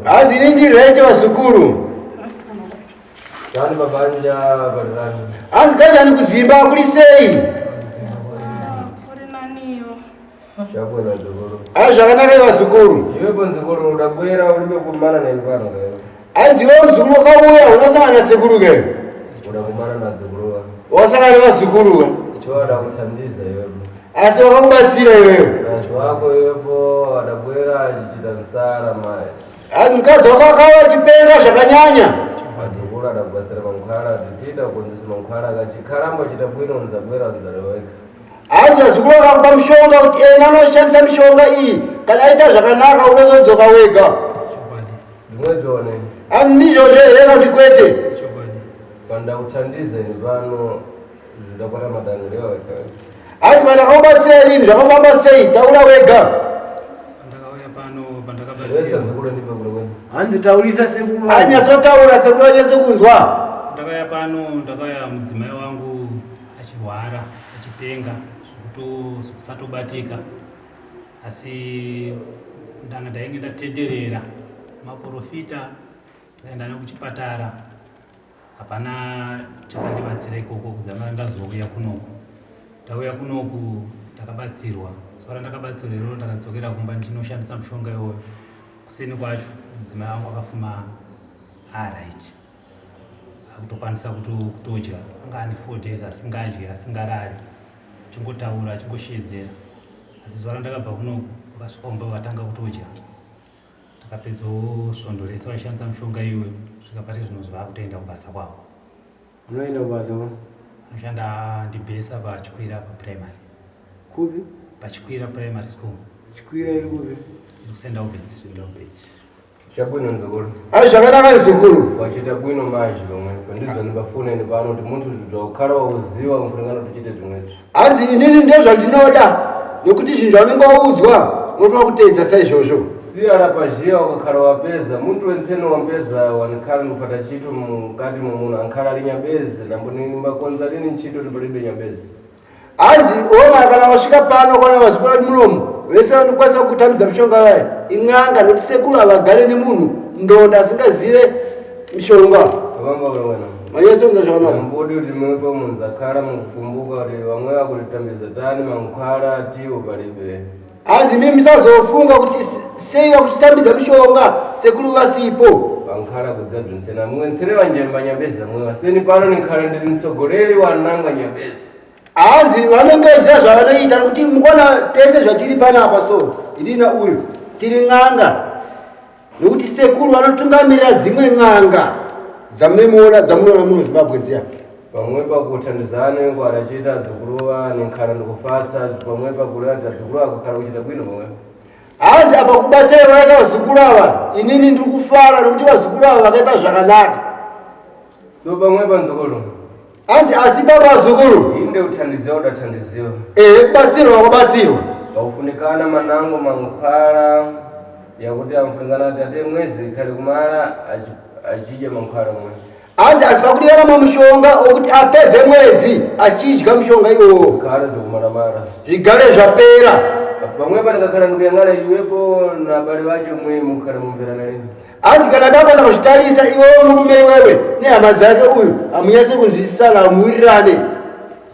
Azinindirete wasukuru. Yani babanja barani. Azikaja nikuzimba kuli sei. Shabwe na zukuru. Azvakanaka wasukuru. Iwe bonzukuru udabwera ulibe kumana na ndivano ngayo. Aziwe mzukuru kauya unasanga na sekuru ke. Udakumana na zukuru. Wasanga na wasukuru. Choda kutandiza iwe. Asi wakakubatsira iwewe. Nacho wako iwepo adabwera achichita nsara mai. Azi mukadzi wakakawa chipenga zvakanyanya. Zukuru adabwasira mankhwala tipita kunzisa mankhwala akachikhalambo chitabwino nzabwera nzaleweka. Azi wazukuru wakakupa mishonga kuti ena anoshandisa mishonga iyi kana aita zvakanaka unozodzoka wega. Ndimwedzone. Azi ndizvozvo here kuti kwete. Panda uthandize ni vano ndakwata madangirewa weka. Azi mana kaubatsira lini zvakafamba sei taura wega. Ndakauya pano pandakabatsirwa. Zukuru ndipe kulo. Hanzi taurisa sekuru. Anyatsotaura sekuru anyatse kunzwa. Ndakauya pano ndakauya mudzimai wangu achirwara achipenga kusatobatika asi ndanga ndainge ndatenderera maprofita ndaenda nekuchipatara hapana chakandibatsira ikoko kudzamara ndazouya kunoku. Ndauya kunoku ndakabatsirwa sora ndakabatsirwa iro ndakadzokera kumba ndichinoshandisa mushonga iwoyo. Kuseni kwacho mudzimai wangu akafuma right akutokwanisa kutodya anga ane 4 days asingadyi asingarari chingotaura chingoshedzera asi zuva randakabva kunoku vakasvika kumba vatanga kutodya takapedzawo svondo rese vaishandisa mushonga iyoyo kusvika pari zvino zvava kutoenda kubasa kwavo. Unoenda kubasa kwa? Anoshanda ndibhesa pachikwira paprimary. Kupi? Pachikwira primary school. Chikwira iri kupi? Iri kusenda ubedzi. Chabwino nzukuru. Zvakanaka zukuru. Wachita bwino mazhi lomwe. Ndizvo ndibafuna ine pano kuti munthu ndokhala wauziwa mfungano tichite tumwetu. Hanzi inini ndozvandinoda nokuti zvinhu zvaunenge waudzwa unofanira kuteedza saizvozvo. Si alapazhiya ukakhala wapeza munthu wenseno wampeza wanikhala ndikupata chito mukati mumuno ankhala ali nyambezi namboni mbakonza lini ntchito ndipalibe nyambezi. Hanzi ona kana wasvika pano kana wazikula kuti mulomo vese vanokwanisa kutambidza mishonga wayo ing'anga nokuti sekuru avagare nemunhu ndonda asingazive mishonga. Vamba ulowena. Manyesonga zvakanaka. Mbodi kuti mwepo munhu akhala mukukumbuka kuti vamwe vakulitambiza tani mankhwala tiwo palibe. Hanzi mimi musazofunga kuti sei vakuchitambidza mishonga sekuru vasipo. Vankhala kudzabvinsena mwensere vanjemba nyambezi amwewa seni pano nikhala ndiri mtsogoleli wananga nyambezi. Hanzi vanenge ziva zvavanoita nokuti mukona tese zvatiri panapa so irina uyu tiri ng'anga nokuti sekuru vanotungamirira dzimwe ng'anga dzamunoona muno Zimbabwe dziya. Pamwe pakuthandizane kwarachita dzikuruva nikhala ndikufatsa pamwe pakulata dzikuruva kukhala kuchita bwino pamwe. Hanzi apa kubatsira vakaita vazukuru ava inini ndiri kufara nokuti vazukuru ava vakaita zvakanaka. So pamwe panzukuru. Hanzi asi baba vazukuru. Inde uthandiziwa udathandiziwa. Kubatsirwa wakabatsirwa. Paufunikana manango mankhwala yakuti amfunikana tate mwezi khali kumala achidya mankhwala mwe. Hanzi asiva kudiyana mamushonga okuti apedze mwezi achidya mushonga iwowo. Khale ndikumalamala. Zvigare zvapera. Pamwe pandakhala ndikuyang'ana iwepo na bale vacho mwe mukhala mumverana lini. Hanzi kana ndapanda kuzvitarisa iwewe murume iwewe nehama dzake uyu hamunyatsi kunzwisisana hamuwirirane.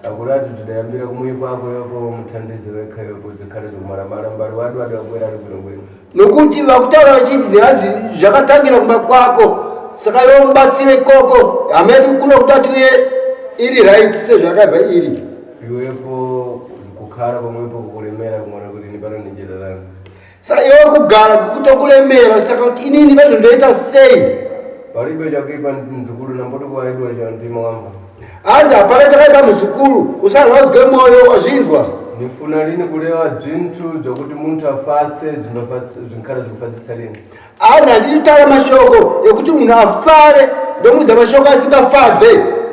Akurati tidayambira kumuyi kwako yopo muthandizi wekha yopo tikhale tikumalamala mbali wadu wadakwera ali bwinobwino. Nokuti vakutaura vachiti hanzi zvakatangira kumba kwako saka iwe mubatsire ikoko hamedi kuno kutati uye iri right sezvakabva iri. iwepo kukhala pamwepo kukulemera kumona kuti ndipano ninjererani Saka iwe kugara kutokulemera saka kuti inini bado ndoita sei. palibe chakuipa mzukulu namboti kuwaidwa cha mtima wamba Anzi apana chakaipa mzukulu usalozwe moyo wazvinzwa. nifuna lini kulewa bzinthu bzokuti munthu afatse zinkhala zikufatsisa lini Anzi anditala mashoko ekuti munhu afale ndomudza mashoko asingafadze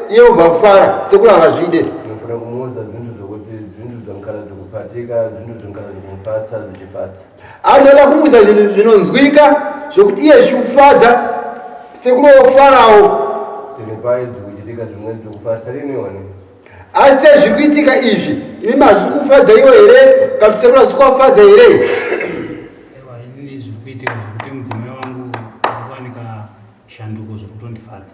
iye ubvafara sekulu akazvide. nifuna kumuuza bzinthu bzokuti bzinthu bzonkhala zikuphatika bzinthu zonkhala zikumfatsa zichifatsa Anoda kumudza zvinhu zvinonzwika zvokuti iye zvikufadza sekulu wofarawo. tili pai zikuchitika zimwe zikufatsa lini one Asi sezvikuitika izvi imi mazviri kufadza iwo here kana sekulu hazvikufadza here. Ewa inini zviri kuitika zvokuti mudzimai wangu akuwanika shanduko zviri kutondifadza.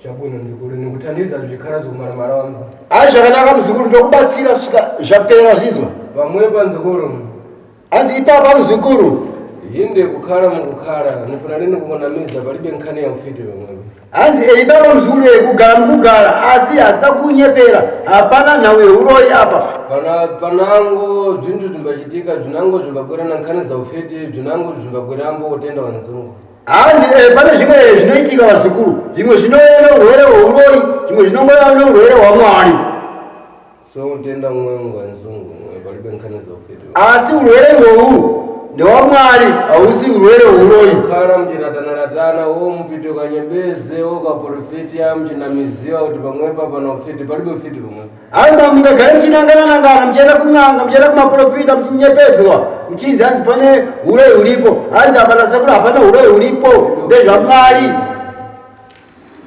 chabwino mzukulu nikuthandiza zvikhala zikumaramara wamba Asi zvakanaka muzukuru ndokubatsira kusvika zvapera zvinzwa. pamwepa mzukulu Anzi ipapa muzukuru. yinde kukhala mukukhala nifuna lini kukonamiza palibe nkhani ya ufiti pamwepo Anzi eibaba muzukuru kugara mukugara asi hazina kunyepera hapana nawe uroyi apa. panango bzinthu bzimbachitika bzinango bzimbabwera na nkhani za ufiti bzinango bzimbabwerambo utenda wa nzungu Anzi pane zvimwe zvinoitika vazukuru zvimwe zvinoona urwere hweuroyi zvimwe zvinongoona urwere hwamwari. so utenda umwe wa nzungu palibe nkhani za ufiti Asi urwere ihwohwu ndewamwari hausi urwere hweuroyi. kukhala mchinatanatana wo mpito kanyembeze wo kaprofeti mchinamiziwa kuti pamwepa pana ufiti palibe ufiti pamwepo Anzi mungagare mchinangananangana mchienda kung'anga mchienda kumaprofita mchinyepedzwa mchinzi anzi pane uroyi huripo. Anzi hapana sekulu hapana uroyi huripo ndezvamwari.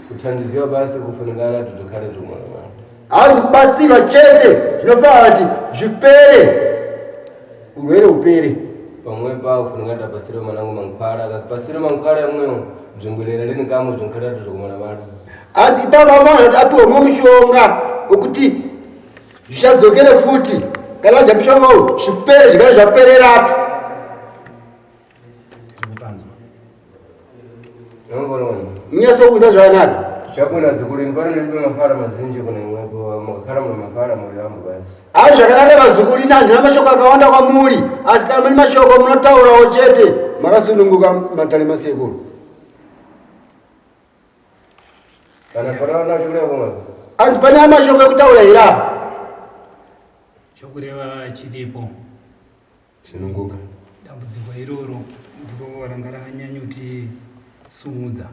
kuthandiziwa basi kufunikana tutikhale tumwalamana Anzi kubatsirwa chete zvinofana kuti zvipere urwere hupere. pamwepa ufunika tapasire manangu mankhwala kakupasire mankhwala yamwewo bzingwelera lini kamwe bzinkhala tutikumwalamana Anzi ipapa vana kuti apiwe mushonga wekuti zvichadzokere futi kana vadya mushonga uyu zvipere zvikare zvapererapo. Dzekupanzwa. nambononi Munyatsokuudza zvakanaka. chabwino zikulini pano ndilibe mafara mazinji kuna imwepo mukakhala muna mafara muliambo basi Asi zvakanaka vazukuru ina handina mashoko akawanda kwamuri asi kana mune mashoko munotaurawo chete makasununguka matare masekuru. kana paraona chikulea pomwepo Anzi pane mashoko ekutaura here apa. Chokureva chiripo. Sununguka. Dambudziko iroro ndiro ranga rakanyanya kuti sumudza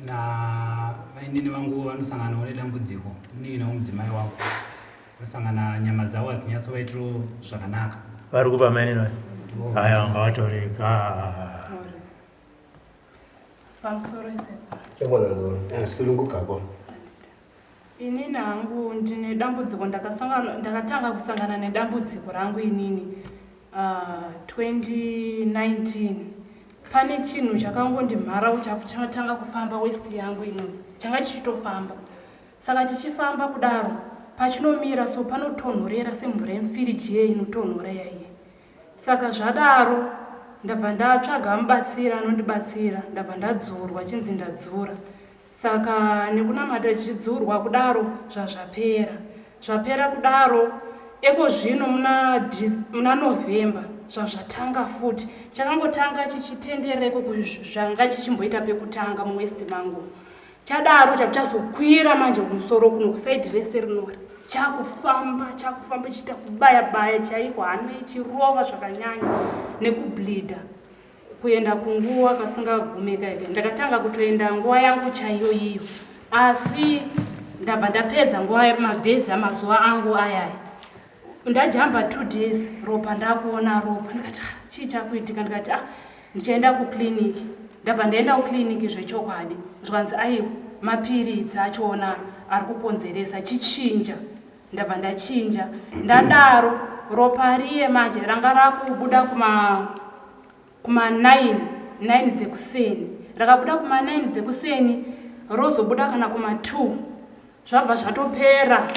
na vainini vangu vanosanganawo nedambudziko nina mudzimai wavo vanosangana nyama dzavo hadzinyatsovaitiro zvakanaka. Vari kupa mainini aya vanga vatoreka pamusoro ise chabwino nzoro Sunungukapo. inini hangu ndine dambudziko ndakatanga kusangana nedambudziko rangu inini 2019 pane chinhu chakangondimhara chatanga kufamba west yangu inini changa chichitofamba saka chichifamba kudaro pachinomira so panotonhorera semvura yemufiriji ye inotonhora yaiye saka zvadaro ndabva ndatsvaga mubatsira anondibatsira ndabva ndadzurwa chinzi ndadzura saka nekunamata chichidzurwa kudaro zvapera kudaro eko zvino muna November zvazvatanga futi chakangotanga chichitendereko zvanga chichimboita pekutanga muwest mangu chadaro chazokwira manje kumusoro kuno kusaidi rese rinori chakufamba chiita kubaya chaiko hana ichirova zvakanyanya nekubhlidha kuenda kunguva kasingagumika ike ndakatanga kutoenda nguva yangu chaiyo iyo asi ndabva ndapedza nguva madhezi amazuva angu ayaya ndajamba 2 days ropa ndakuona ropa ndikati chii chakuitika ndikati ndichaenda kukliniki ndabva ndaenda kukliniki zvechokwadi zvanzi aiwa mapiritsi achona ari kukonzeresa chichinja ndabva ndachinja ndadaro ropa riye manje ranga rakubuda kuma 9 dzekuseni rakabuda kuma 9 dzekuseni rozobuda kana kuma 2 zvabva zvatopera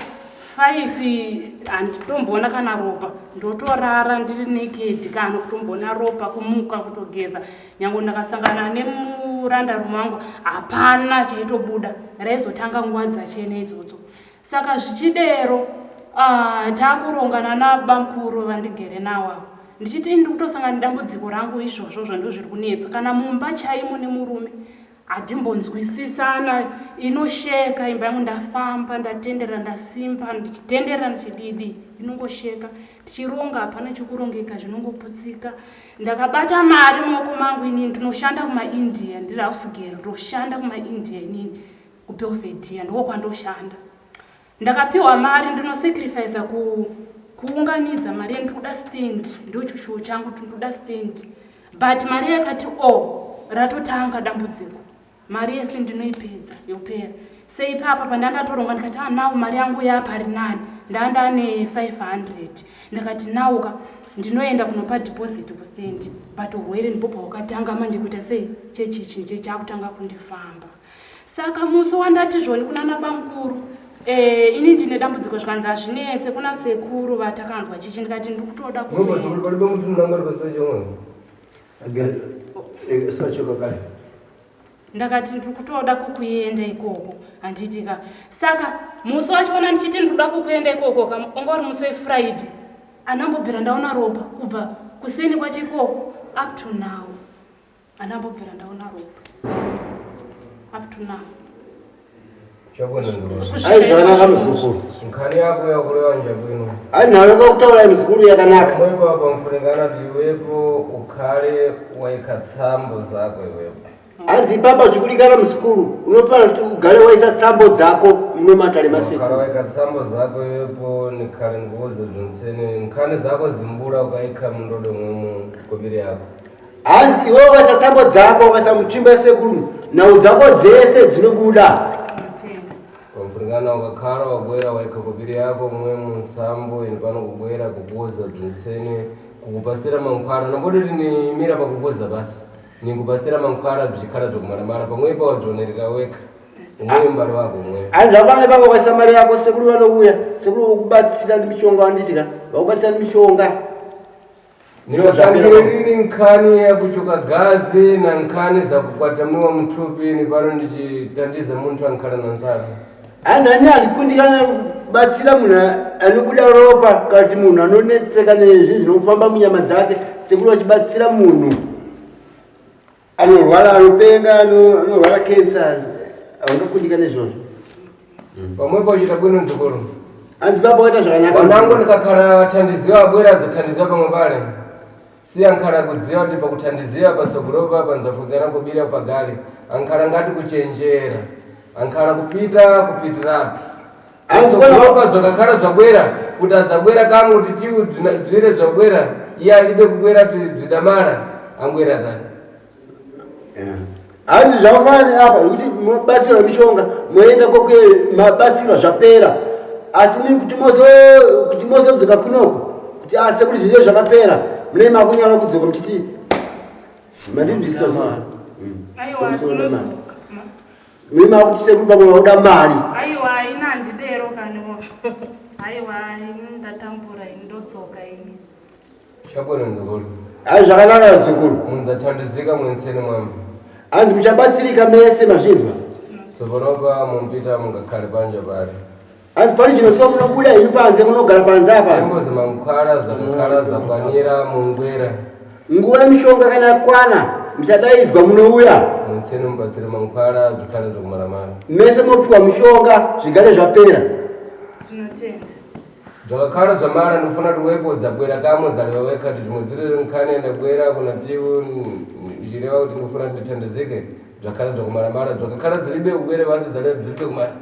5 handitomboona kana ropa ndotorara ndiri naked kana kutomboona ropa kumuka kutogeza nyange ndakasangana nemurandarume wangu hapana chaitobuda raizotanga nguva dzachene idzodzo saka zvichidero Takurongana nabamkuru vandigere nawo ndichiti ndikutosangana nedambudziko rangu izvozvo zvando zviri kunetsa kana mumba chaimo nemurume hatimbonzwisisana inosheka imba yangu ndafamba ndatendera ndasimba ndichitendera ndichididi inongosheka tichironga hapana chekurongeka zvinongoputsika ndakabata mari mumaoko mangu inini ndinoshanda kumaindia ndiri hausigero ndoshanda kumaindia inini kubelvedhiya ndiko kwandoshanda ndakapiwa mari ndinosacrifice kuunganidza mari yendikuda stand ndio chuchuo changu tinoda stand but mari yakati ratotanga dambudziko mari yese ndinoipedza yopera seipapa pandandatoronga ndikati nawo mari yangu yapari nani ndandane 500 ndakati nauka ndinoenda kunopa deposit kustand but urwere ndibobva wakatanga manje kuita sei chechichi chechakutanga kundifamba saka musi wandati zvoni kuna nabamkuru ini ndine dambudziko zvikanzi hazvinetse kuna sekuru vatakanzwa chichi ndikati ndikutoda ndakati ndikutoda kukuenda ikoko handitika saka musi wachiona ndichiti ndikuda kukuenda ikoko ongori musi wefriday anambobvira ndaona ropa kubva kuseni kwachikoko up to now anambobvira ndaona ropa up to now zvakanaka muzukuru nkhani yako yakulewa njabwino nayo kakutaura muzukuru yakanaka mwepo pamfunikana tiwepo ukhale waika tsambo zako iwepo hanzi papa chikulikana muzukuru unofanira kuti ugare waisa tsambo dzako mune matare masekuru ukhala waika tsambo zako iwepo nikhale nguze zvonsene nkhani zako zimbula ukaikha mundodo mwemu kobiri yako hanzi iwe waisa tsambo dzako ukaisa muchimba yasekuru nhau dzako dzese dzinobuda pamfunikana ukakhala wabwera waikha kobiri yako mwemu nsambo ini pano kubwera kukuza bzinsene kukupasira mankhwala nambodoti nimira pakukuza basi nikupasira mankhwala bzikhala bzokumalamala pamwepo wabzonereka wekha umwe mbali wako umwe hanzi apane pako ukaisa mari yako sekuru vanouya sekuru ukubatsira ndi mishonga wanditika vakubatsira ndi mishonga nikatambire lini nkhani yakuchuka gazi na nkhani zakukwatamwiwa mthupi ni pano ndichitandiza munthu ankhala na nzala hanzi ani alikundikana batsira munhu anobuda ropa kati munhu anonetseka nezvi zvinofamba munyama dzake sekuru vachibatsira munhu anorwara anopenga anorwara cancer aunokundika nezvozvo pamwepo uchita bwino nzukuru hanzi papa waita zvakanaka wanangu ndikakhala vathandiziwa abwera adzithandiziwa pamwe pale si ankhala kudziwa kuti pakuthandiziwa patsogolopa panzafukana kubira pagali ankhala ngati kuchenjera ankhala kupitiratu atsogolopa bzakakhala bzabwera kuti adzabwera kamwe kuti tiwu bzire bzabwera iye alibe kubwera kuti bzidamala ambwera tani hanzi zvakafanana apa kuti mubatsirwa mishonga moenda koke mabatsirwa zvapera asi kuti mozodzoka kunoko kuti sekuru zvizvo zvakapera mune makunyara kudzoka muchiti mandinzwisisa mune makuti sekuru pamwe vauda mari aiwa ina handidero kaniwo aiwa ndatambura ini ndodzoka ini chabwino nzukuru hai zvakanaka sekuru munzathandizika mwensene mwamva hanzi muchabatsirika mese mazvinzwa tsopanopa mumpita mungakhale panja pale hanzi pani chinotsiwa munobuda imi panze munogara panze apa tembo zamankhwala zakakhala zakwanira mungwera nguva yemishonga kana yakwana muchadaidzwa munouya mwensene mubatsire mankhwala zvikhale zvokumalamala mese mopiwa mishonga zvigare zvapera tinotenda zvakakhala bzamala ndikufuna kuti wepo dzabwera kamwe dzalewa wekha kuti mudzirire nkhani endabwera kuna tiwu zvireva kuti ndikufuna ndithandizike zvakhala zvakumalamala zvakakhala dzilibe kubwere basi dzalewa dzilibe kumala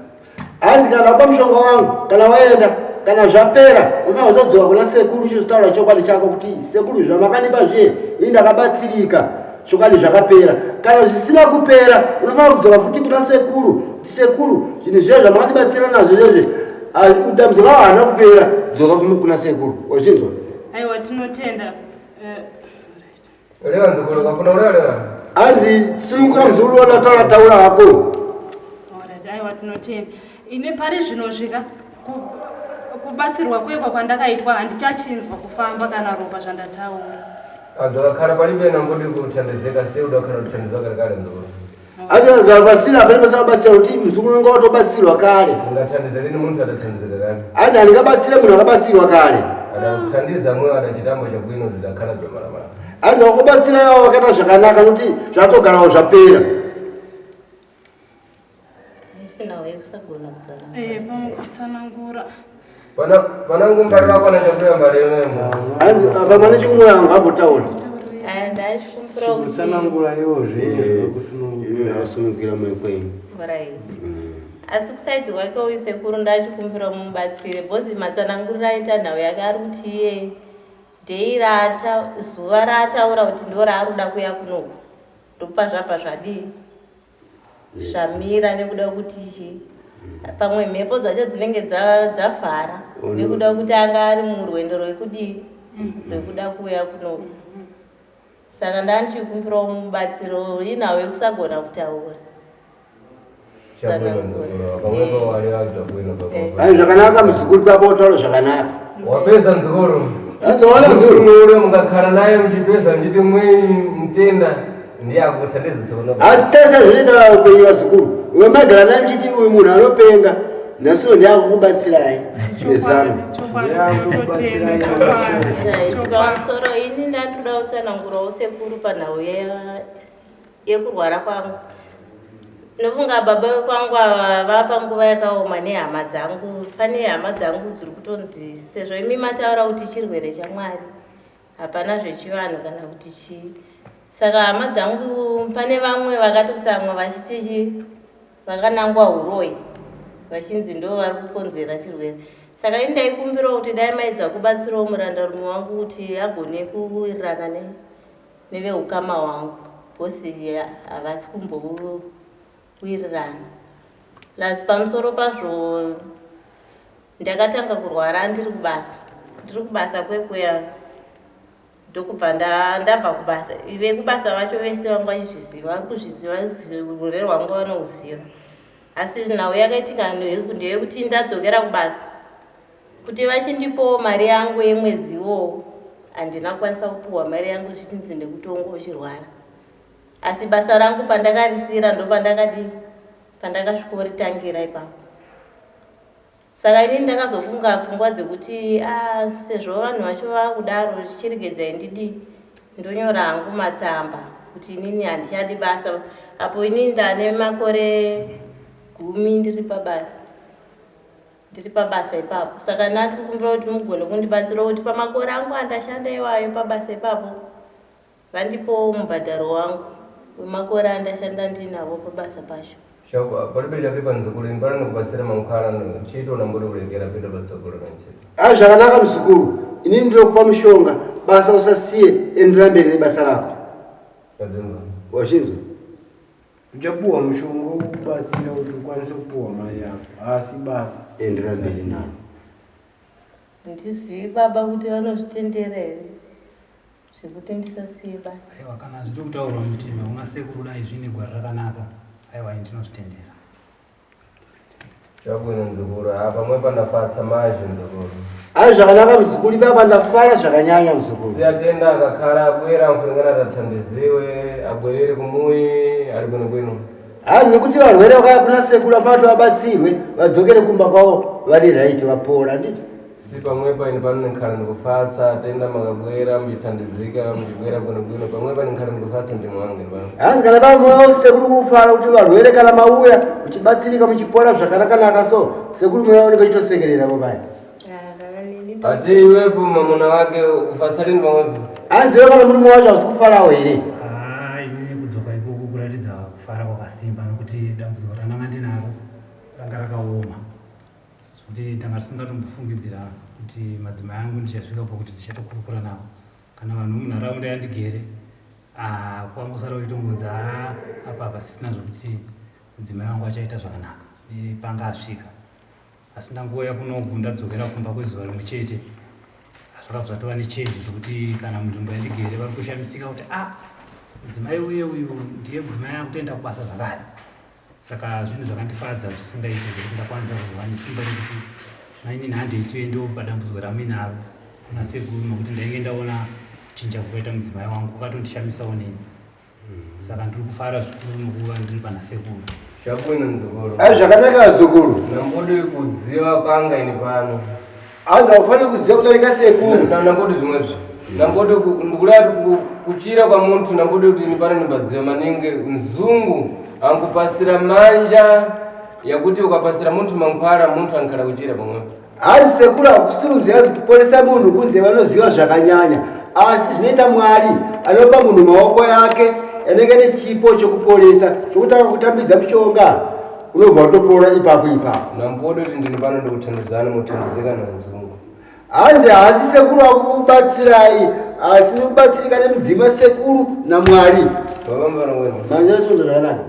hanzi kana wapa mushonga wangu kana waenda kana zvapera unofana kuzodzoka kuna sekuru uchizotaura chokwadi chako kuti sekuru zvamakandipa zviye ini ndakabatsirika chokwadi zvakapera kana zvisina kupera unofana kudzoka futi kuna sekuru kuti sekuru zvinhu zviye zvamakandibatsira nazvo zvezve dambudziko ravo hana kupera dzoka kuna sekuru wazvinzwa aiwa tinotenda lewa nzukuru ukafuna ulelewa hanzi tisununguka muzukuru wandataura taura hako aiwa tinotenda ine pari zvinosvika kubatsirwa kwekwa kwandakaitwa handichachinzwa kufamba kana ropa zvandataura zvakakhala palibe nambodi kuthandizika sei udakhala kuthandizwa kale nzukuru Azabatsira apari pasabatsira kuti mzukuru wanga watobatsirwa kale. Ungathandiza lini muntu adathandizika kale? Andikabatsira munhu akabatsirwa kale. Adathandiza mwe adachitambo chabwino ndakhala bemaramara. Kubatsira iwo vakaita zvakanaka kuti zvatogarawo zvapera. Sinawe kusagona kutara. Pamwe kutsanangura. Panangu mbari wako nachakuya mbari yememo. Pamwe chikumuyanga hambotaura. Ndachikumbira kuti Kutsanangura iwozve kusunungura. Kusunungura mwekwenu. right. Asi kusaiti wake uisekuru ndachikumbira mubatsire bhozi matsanangurira aita nhau yake ari kuti iye dhei raata zuva raataura kuti ndo raaruda kuya kunoku ndopa zvapa zvadii zvamira nekuda kuti pamwe mhepo dzacho dzinenge dzavhara nekuda kuti anga ari murwendo rwekudii rwekuda kuya kunoku. Saka ndandichikumbirawo mubatsiro inhau yekusagona kutaura. Zvakanaka muzukuru pako utaura zvakanaka. Wapedza nzukuru. Azoona nzukuru mukakhala naye muchipedza nditi mwenyu mtenda ndiye akuthandiza tsono. Asitesa zvinoita upenyu wazukuru. Iwe magara naye muchiti uyu munhu anopenga nasiwo ndiye akukubatsirai. Nezano. Pamusoro ini ndandoda kutsanangurawo sekuru panhau yekurwara kwangu. Nofunga baba kwangu vapa nguva yakaoma nehama dzangu. Pane hama dzangu dziri kutonzi sezvo imi mataura kuti chirwere chaMwari hapana zvechivanhu kana kuti chii. Saka hama dzangu pane vamwe vakatotsamwa vachiti vakanangwa uroi vachinzi ndo vari kukonzera chirwere. Saka ini ndaikumbirawo kuti dai maedza kubatsirawo murandarume wangu kuti agone kuwirirana neveukama wangu bhosi havasi kumbowirirana. Lasi pamusoro pazvo ndakatanga kurwara ndiri kubasa kwekuya ndokubva ndabva kubasa. Vekubasa vacho vese vanga vachizviziva vari kuzviziva urwere rwangu vanohuziva. Asi nhau yakaitika ndeyekuti ndadzokera kubasa kuti vachindipowo mari yangu yemwedziwo handina kukwanisa kupuhwa mari yangu zvichinzi ndekutongo uchirwara. Asi basa rangu pandakarisira ndo pandakasvikoritangira ipapo. Saka ini ndakazofunga pfungwa dzekuti sezvo vanhu vacho vakudaro chiregedzai ndidi ndonyora hangu matsamba kuti inini handichadi basa. Apo inini ndane makore 10 ndiri pabasa ipapo. Saka ndandikumbira kuti mugone kundibatsira kuti pamakore angu andashanda iwayo pabasa ipapo vandipowo mubhadharo wangu wemakore andashanda ndinavo pabasa pacho. Shauka palibe chakepa nzukuru pano nokubasira mankhwala ntchito nambodi kulekera pita patsogolo kanchito. Zvakanaka muzukuru. Inini ndinokupa mushonga basa usasiye endera mberi nebasa rako. Kademba. Wazvinzwa? Uchapuwa mushonga wokubatsira kuti ukwanise kupuwa mari yako. Asi basa endera mberi nalo. Ndizivi baba kuti vanozvitendera here zvekuti ndisasiye basa. Aiwa kana zviri kutaurwa mutima unasekuru dai zvine gwara rakanaka. Aiwa ndinozvitendera. Chabwino nzukuru pamwe pandafatsa mazhi nzukuru. Zvakanaka muzukuru papa ndafara zvakanyanya muzukuru. Siyatenda akakhala abwera mfuningana atathandiziwe abwerere kumuyi ali bwino. Nekuti varwere vakaya kuna sekuru apato vabatsirwe vadzokere kumba kwavo vari right vapora nditi. Si pamwepa ini pano ndikhala ndikufatsa tenda makabwera muchithandizika muchibwera bwino pamwepa ndikhala ndikufatsa ndi mwangu pano. Kana pamwe sekuru kufara kuti varwere kana mauya uchibatsirika muchipora zvakanaka so sekuru mweya unenge uchitosekerera pamwe. Ati iwepo mamuna wake ufatsa lini pamwepo? Anziwe kana murume wacho ausikufarawo here. Inini kudzoka ikoko kuratidza kufara kwakasimba nokuti dambudziko randanga ndinaro ranga rakaoma. Kuti ndanga ndisingatombofungidzira kuti madzimai angu ndichasvika pokuti ndichatokurukura navo. Kana vanhu munharaunda yandigere kwangosara uchitombonza apa pasisina zvokuti mudzimai wangu achaita zvakanaka panga asvika. Asi ndangouya kunoku ndadzokera kumba kwezuva rimwe chete zvakabva zvatova nechenji zvokuti kana munzvimbo yandigere vari kushamisika kuti mudzimai uye uyu ndiye mudzimai akutoenda kubasa zvakare. Saka zvinhu zvakandifadza zvisingaite zvekuti ndakwanisa kuzova nesimba rekuti maini nhandei toendewo padambudziko ramuinaro kuna sekuru nokuti ndainge ndaona kuchinja kukaita mudzimai wangu kwakatondishamisawo neni. saka ndiri kufara zvikuru nokuva ndiri panasekuru. Chabwino nzukuru. Zvakanaka zukuru. Nambodi kudziwa panga ini pano. Ufane kuziva kudarika sekuru. Nambodi zvimwezvo. Nambodi ndikulati kuchira kwa muntu nambodi kuti ini pano ndibadziwa maningi mzungu ankupasira manja yakuti ukapasira muntu mankhwala muntu ankhala kuchira pamwepo. Asi sekuru akusunzi kupolisa munhu kunze vanoziva zvakanyanya. Asi zvinoita Mwari anopa munhu maoko yake anenge nechipo chokupolisa chokutanga kutambidza mushonga unobva utopora ipapo. Nambodi kuti ndini pano ndikuthandizana muthandizika namzungu. Hanzi hasi sekuru akukubatsirai asi nikubatsirika nemudzima sekuru naMwari. Vakambana wenu. Manyasondo zvakanaka.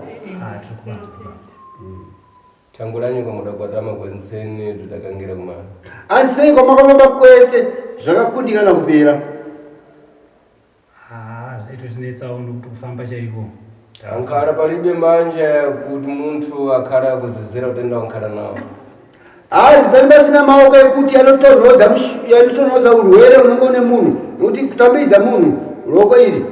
Tangu lanyuka mudakwatama kwenseni tudakangira kumana. Ansei kwamakaromba kwese zvakakundikana kupera. Ito zvinetsawo nokuti kufamba chaiko. Ankhala palibe manja kuti muntu akhala kuzizira utenda wankhala nawo. Hanzi palibe sina maoko ekuti anotonhodza urwere unenge une munhu nokuti kutambidza munhu roko iri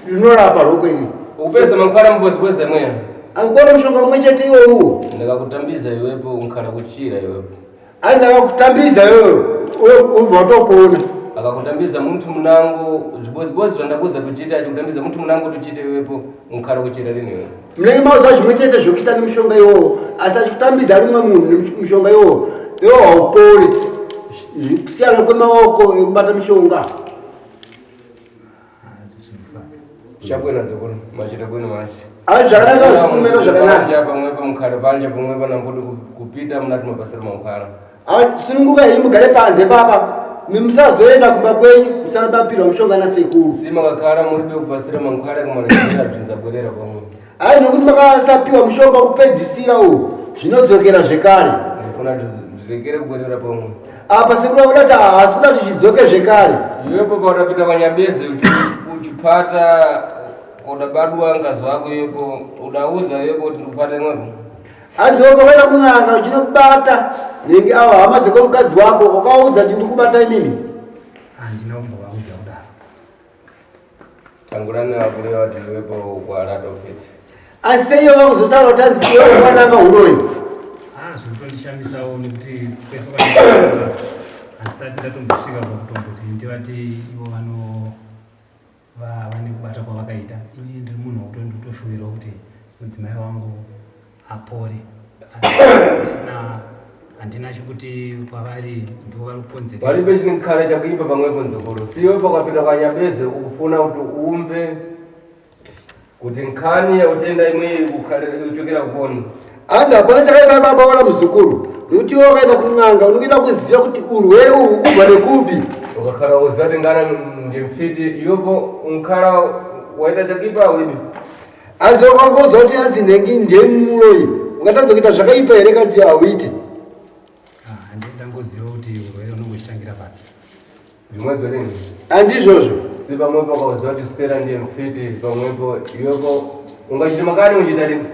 rinorapa roko iri. Upeza mankhwala mbozibweze mweya. Angikona mushonga umwe chete iwowo. Ndakakutambiza iwepo unkhala kuchira iwepo. Hanzi ndakakutambiza iwewe ubva watopona. Akakutambiza muntu munangu zvibozibozvi zvandakuza tuchita achikutambiza muntu munangu tuchite iwepo unkhala kuchira lini iwepo. Munenge mauza zvimwe chete zvokuita nemushonga iwowo asi achikutambiza rimwe munhu nemushonga iwowo iwo haupori kusiyana kwemaoko ekubata mushonga. Chabwino dzukuru machita bwino mashi. Hanzi zvakanaka zvikumera zvakanaka. Pamwepo munkhale panje pamwepo nambodi kupita munati mabasira mankhwala. Sununguka hii mugare panze papa musazoenda kumba kwenyu musanabapirwa mushonga nasekuru. Simakakhala mulibe kupasira mankhwala kumanazira bzinzabwerera pamwe. Hayi nokuti makasapiwa mushonga kupedzisira uwu zvinodzokera zvekare. Ndifuna zvirekere kubwerera pamwe. Apa sekuru akudati hasi kudati zvidzoke zvekare. Iwepo pautapita kwanyabeze uchipata udabadwa ngazi wako iwepo udauza iwepo kuti ndikupata imwepo. Hanzi wopo kaenda kun'anga uchinokubata nenge avo hama dzekomukadzi wako wakaudza kuti ndikubata imini. Handina kumbovaudza kudaro. Tangurani vakureva kuti iwepo kwaratofiti. Asi seiyo vakuzotaura kuti hanzi iwe wananga uroyi. Zvinotondishambisawo nekuti kwese handisati ndatombosvika pakutomboti ndivati ivo vane kubata kwavakaita. Ini ndiri munhu wekutondotoshuwirawo kuti mudzimai wangu apore. Handina chikuti kwavari ndivo vari kukonzeresa. Palibe chinkhala chakuipa pamwepo nzukuru. Si iwepo ukapita kwanyabeze ukufuna kuti umve kuti nkhani yautenda imwe uchokera kuponi. Hanzi hapana chakaipa baba wala muzukuru nokuti iwe wakaenda kun'anga unokuita kuziva kuti urwere uhu kubva nekupi. Ukakhala uzati ngana ndimfiti iwepo unkhala waita chakuipa ulibe. Hanzi wakangoudza kuti hanzi nhengi ndemuroyi ungatadza kuita zvakaipa here kuti hauite. Ndangoziva kuti urwere unongochitangira pati. Zvimwedzo lini? Handizvozvo. Si pamwepo ukauziva kuti Stella ndiye mfiti pamwepo iwepo ungachita makani uchita lini?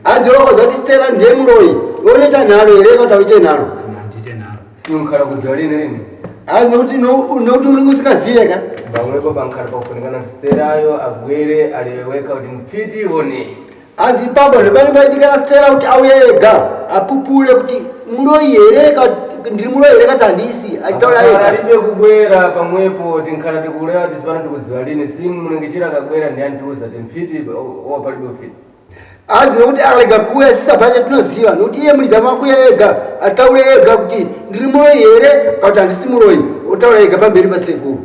Hanzi wakauza kuti Stella ndiye muroyi unoita nharo here kuti hauite nharo. Handite nharo. Si unkhala kuziva lini? Hanzi nokuti unenge usikazive ka. Pamwepo pankhala pakufunikana kuti Stellayo agwere aleweka kuti mfiti ione. Hanzi ipapo zvepane paidikana Stella kuti auye ega apupule kuti muroyi here ndiri muroyi here kuti handisi achitaura ega. Alibe kubwera pamwepo tinkhala tikuleva tisipana tikudziva lini si munengechera akabwera ndiyandiuza kuti mfiti wapalibe ufiti. Hanzi nokuti arega kuuya sisabva chatinoziva nokuti iye muliza makuya ega ataure ega kuti ndiri muroyi here kuti handisi muroyi otaura ega pamberi pasekuru.